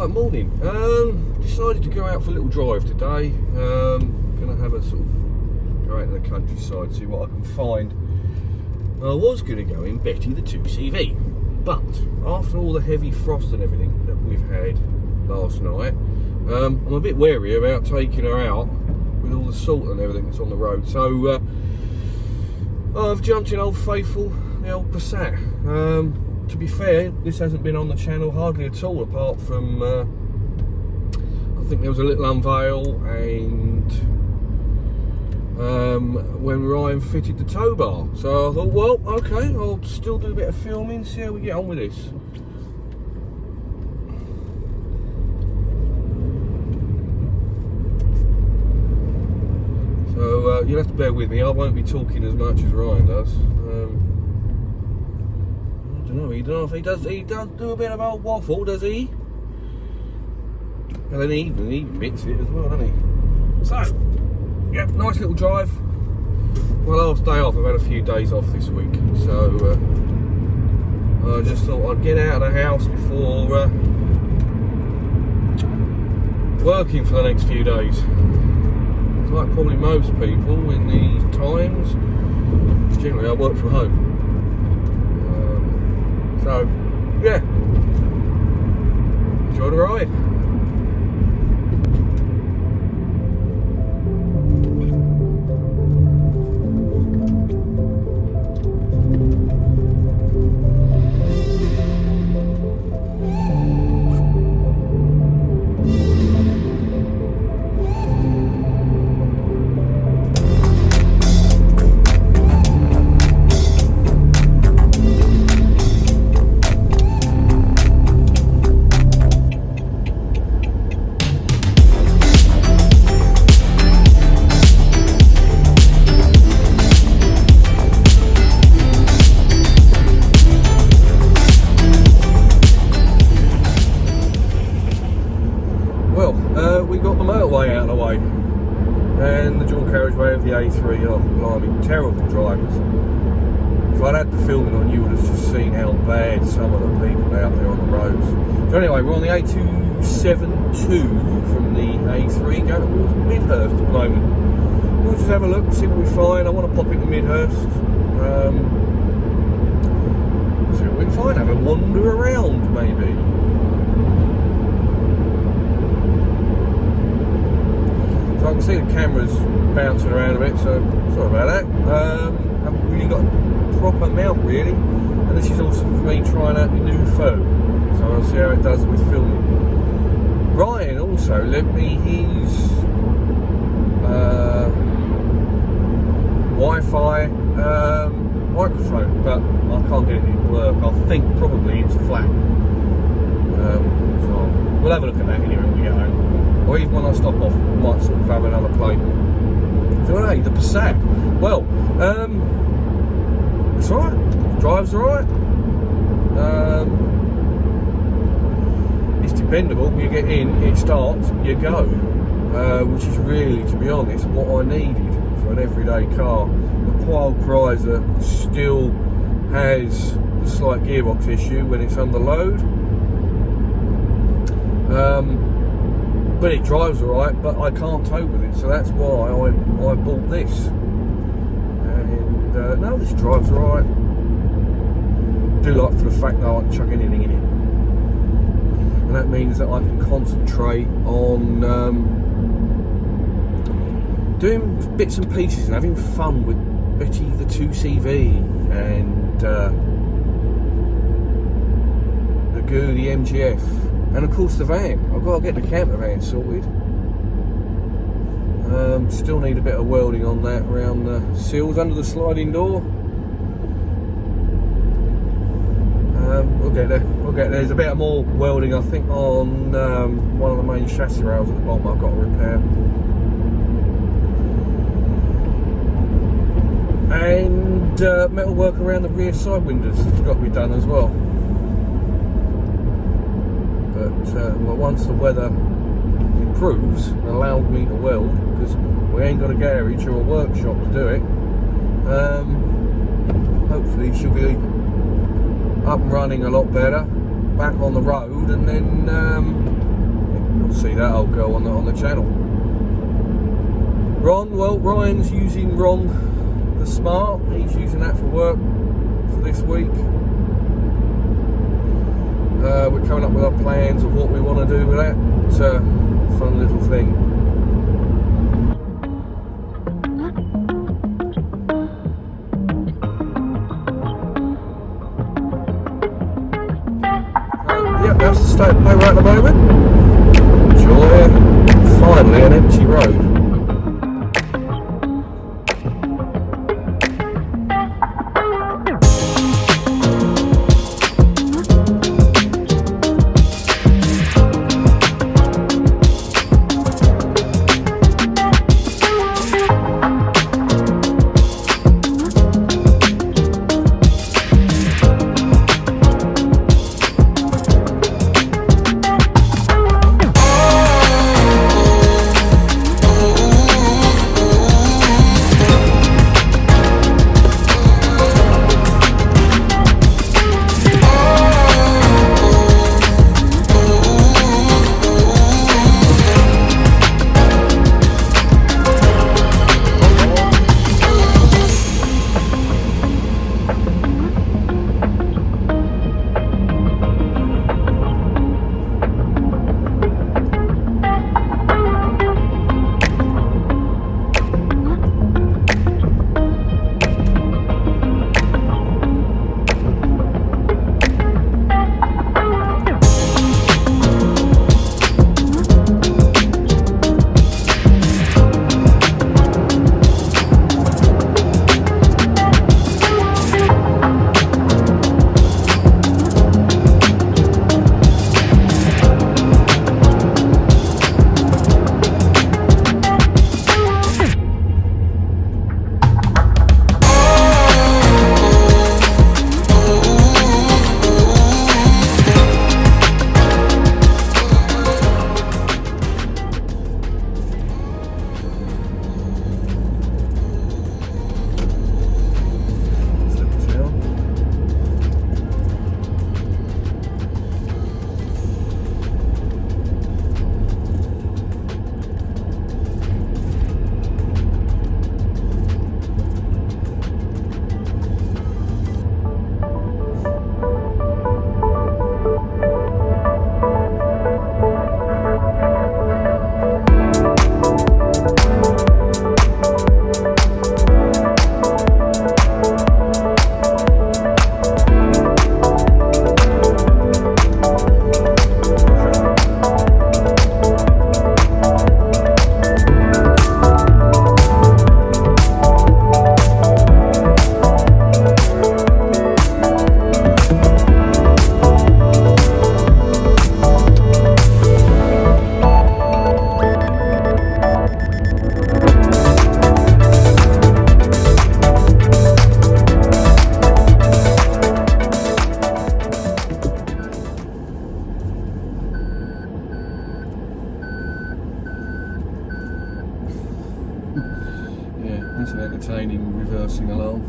Right, morning. Decided to go out for a little drive today. Gonna have a sort of go out in the countryside, see what I can find. I was gonna go in Betty the 2CV, but after all the heavy frost and everything that we've had last night, I'm a bit wary about taking her out with all the salt and everything that's on the road. So I've jumped in old faithful, the old Passat. To be fair, this hasn't been on the channel hardly at all, apart from I think there was a little unveil and when Ryan fitted the tow bar. So I thought, well, okay, I'll still do a bit of filming, see how we get on with this. So you'll have to bear with me. I won't be talking as much as Ryan does. I don't know if he does do a bit of old waffle, does he? And then he even admits it as well, doesn't he? So, yeah, nice little drive. My last day off. I've had a few days off this week, so I just thought I'd get out of the house before working for the next few days. It's like probably most people in these times. Generally, I work from home. So, yeah, enjoy the ride. We got the motorway out of the way and the dual carriageway of the A3. Oh, blimey, terrible drivers. If I'd had the filming on, you would have just seen how bad some of the people out there on the roads. So anyway, we're on the A272 from the A3 going towards Midhurst at the moment. We'll just have a look, see what we find. I want to pop into Midhurst, see what we can find, have a wander around maybe. So I can see the cameras bouncing around a bit, so sorry about that. Haven't really got a proper mount really, and this is also for me trying out the new phone, so I'll see how it does with filming. Ryan also lent me his Wi-Fi microphone, but I can't get it to work. I think probably it's flat. So we'll have a look at that anyway when we get home. Or even when I stop off, I might sort of have another play. So hey, the Passat. Well, it's alright. Drives alright. It's dependable. You get in, it starts, you go. Which is really, to be honest, what I needed for an everyday car. The Poil Chrysler still has the slight gearbox issue when it's under load. But it drives alright, but I can't tow with it, so that's why I bought this. And no, this drives alright. I do like for the fact that I can chuck anything in it, and that means that I can concentrate on doing bits and pieces and having fun with Betty the 2CV and the Goo, the MGF. And of course the van. I've got to get the camper van sorted. Still need a bit of welding on that around the seals under the sliding door. We'll get there. We'll get there. There's a bit more welding, I think, on one of the main chassis rails at the bottom I've got to repair. And metal work around the rear side windows has got to be done as well. Well, once the weather improves and allows me to weld, because we ain't got a garage or a workshop to do it, hopefully she'll be up and running a lot better, back on the road, and then you'll see that old girl on the channel. Ryan's using the Smart. He's using that for work for this week. We're coming up with our plans of what we want to do with that. It's a fun little thing. Yep, that's the state of play right at the moment. Enjoy. Finally, an empty road. That's an entertaining reversing alarm.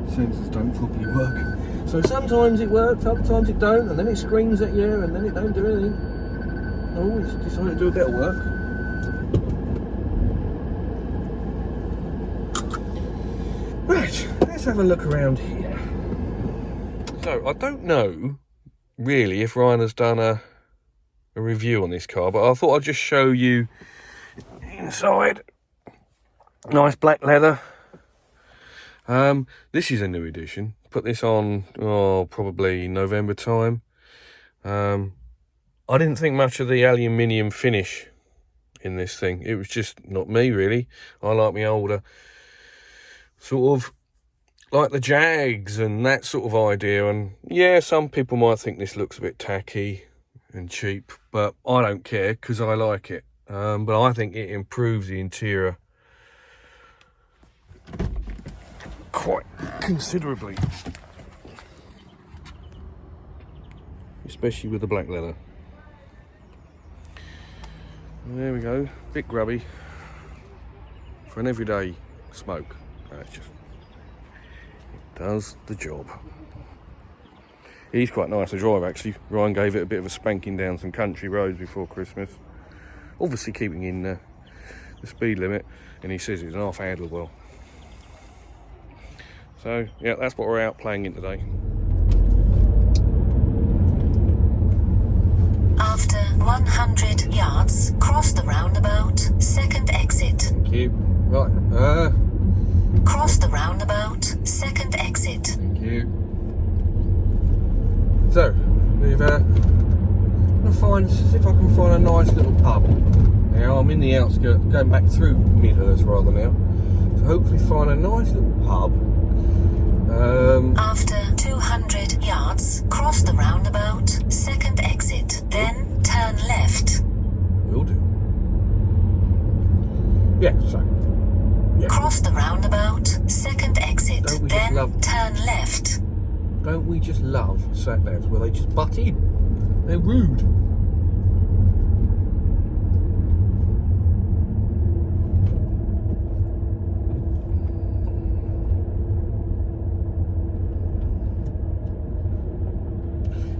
Sensors don't properly work. So sometimes it works, other times it don't, and then it screams at you, and then it don't do anything. Oh, it's decided to do a bit of work. Right, let's have a look around here. So I don't know really if Ryan has done a review on this car, but I thought I'd just show you inside. Nice black leather. This is a new edition. Put this on probably November time. I didn't think much of the aluminium finish in this thing. It was just not me really. I like my older sort of like the Jags and that sort of idea, and yeah, some people might think this looks a bit tacky and cheap, but I don't care because I like it. But I think it improves the interior quite considerably, especially with the black leather. There we go, bit grubby for an everyday smoke. It just does the job. He's quite nice to drive actually. Ryan gave it a bit of a spanking down some country roads before Christmas. Obviously keeping in the speed limit, and he says it's an half handle well. So yeah, that's what we're out playing in today. After 100 yards, cross the roundabout, second exit. Thank you. Right, Cross the roundabout, second exit. thank you. So, we've gonna see if I can find a nice little pub. Now I'm in the outskirts, going back through Midhurst rather now. So hopefully find a nice little pub. After 200 yards, cross the roundabout, second exit, then turn left. Will do. Yeah, so. Yeah. Cross the roundabout, second exit, Don't we just then love- turn left. Don't we just love sat-navs where they just butt in? They're rude.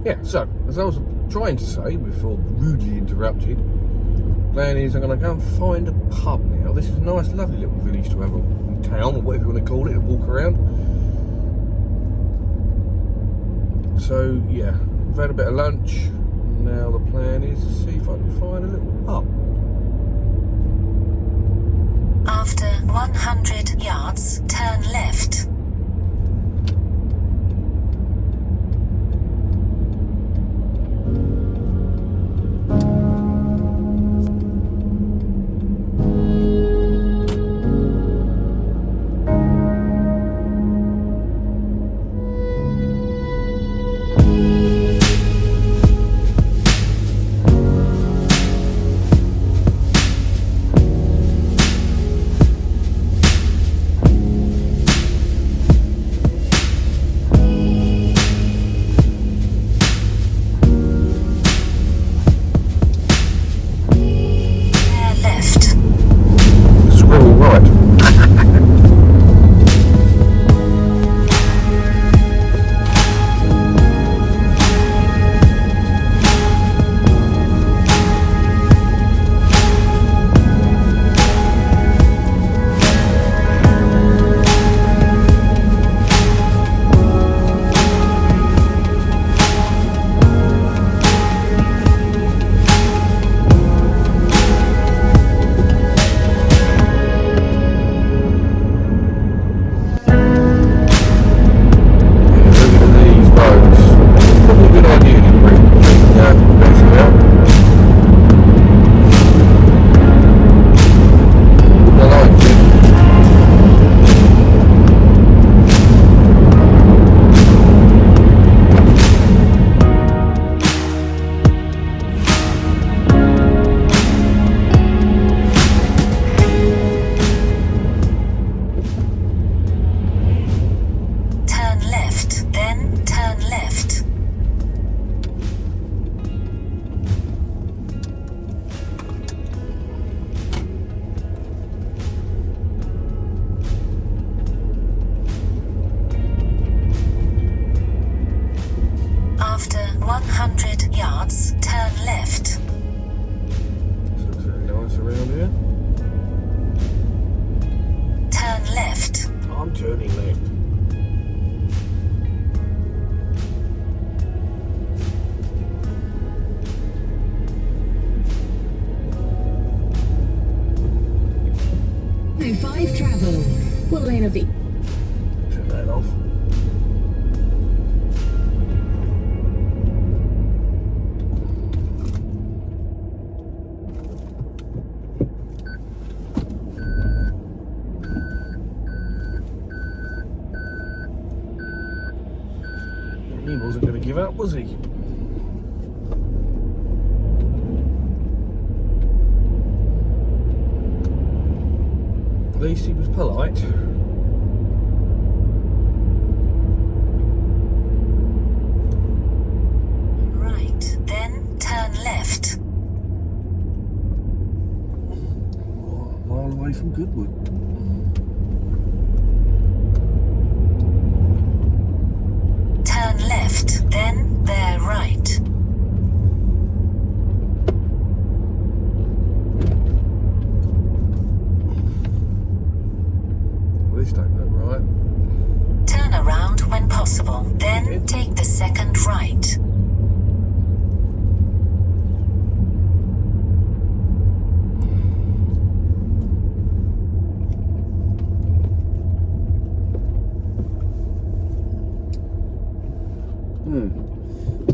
Yeah, so, as I was trying to say before rudely interrupted, plan is I'm going to go and find a pub now. This is a nice, lovely little village to have a town, or whatever you want to call it, and walk around. So, yeah, I've had a bit of lunch. Now the plan is to see if I can find a little pub. After 100 yards, turn left. After 100 yards, turn left. This looks very nice around here. Turn left. I'm turning left. No 5 travel. What lane of the... Turn that off. He wasn't going to give up, was he? At least he was polite. Right, then turn left. Oh, a mile away from Goodwood. Turn left, then Then take the second right.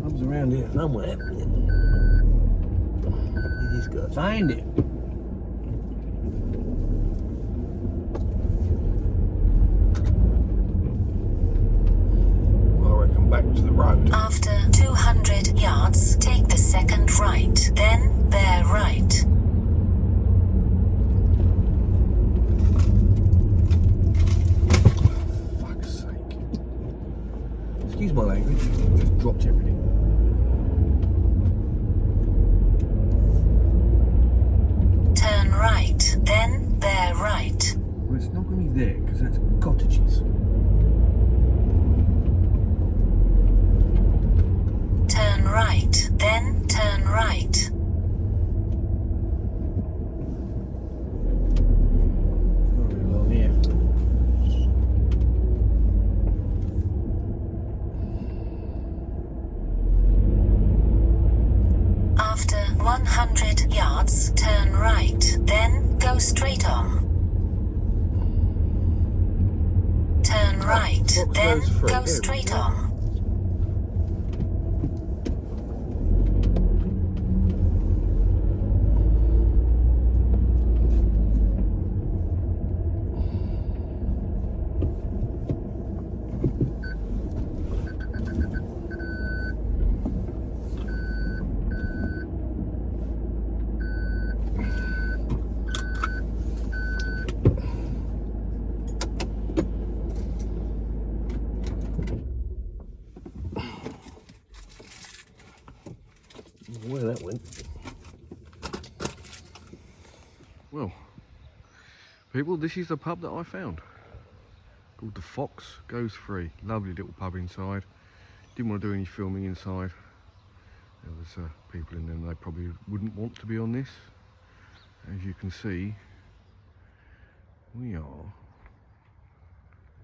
Comes around here somewhere. You just gotta find it. Back to the road. After 200 yards, take the second right, then bear right. Fuck's sake. Excuse my language, just dropped everything. Turn right, then bear right. Well, it's not going to be there because that's cottages. Turn right, then turn right. Not really along here. After 100 yards, turn right, then go straight on. Turn right, then go straight on. Where that went. Well, people, this is the pub that I found. Called the Fox Goes Free. Lovely little pub inside. Didn't want to do any filming inside. There was people in there and they probably wouldn't want to be on this. As you can see, we are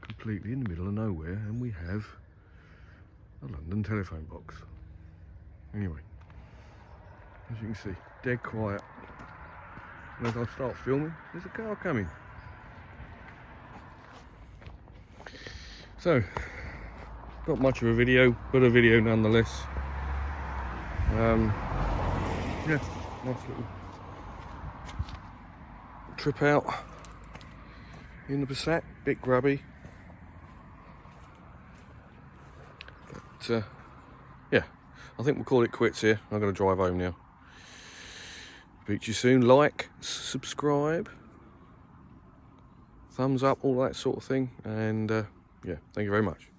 completely in the middle of nowhere and we have a London telephone box. Anyway, as you can see, dead quiet. And as I start filming, there's a car coming. So, not much of a video, but a video nonetheless. Yeah, nice little trip out in the Passat, bit grubby. But yeah, I think we'll call it quits here. I'm going to drive home now. Speak to you soon. Like, subscribe, thumbs up, all that sort of thing. And yeah, thank you very much.